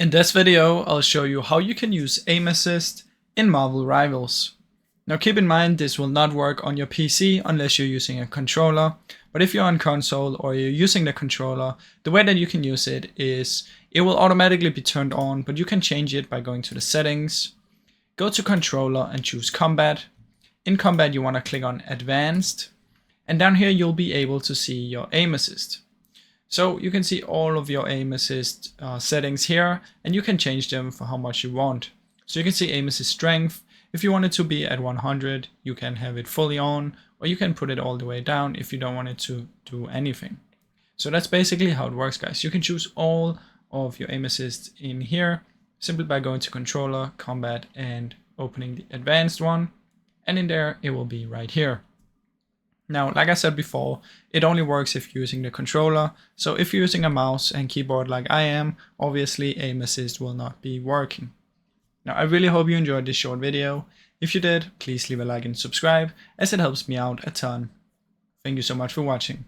In this video, I'll show you how you can use aim assist in Marvel Rivals. Now keep in mind this will not work on your PC unless you're using a controller, but if you're on console or you're using the controller, the way that you can use it is it will automatically be turned on, but you can change it by going to the settings, go to controller and choose combat. In combat you want to click on advanced, and down here you'll be able to see your aim assist. So you can see all of your aim assist settings here, and you can change them for how much you want. So you can see aim assist strength. If you want it to be at 100, you can have it fully on, or you can put it all the way down if you don't want it to do anything. So that's basically how it works, guys. You can choose all of your aim assist in here simply by going to controller, combat, and opening the advanced one. And in there, it will be right here. Now, like I said before, it only works if you're using the controller. So if you're using a mouse and keyboard like I am, obviously aim assist will not be working. Now, I really hope you enjoyed this short video. If you did, please leave a like and subscribe, as it helps me out a ton. Thank you so much for watching.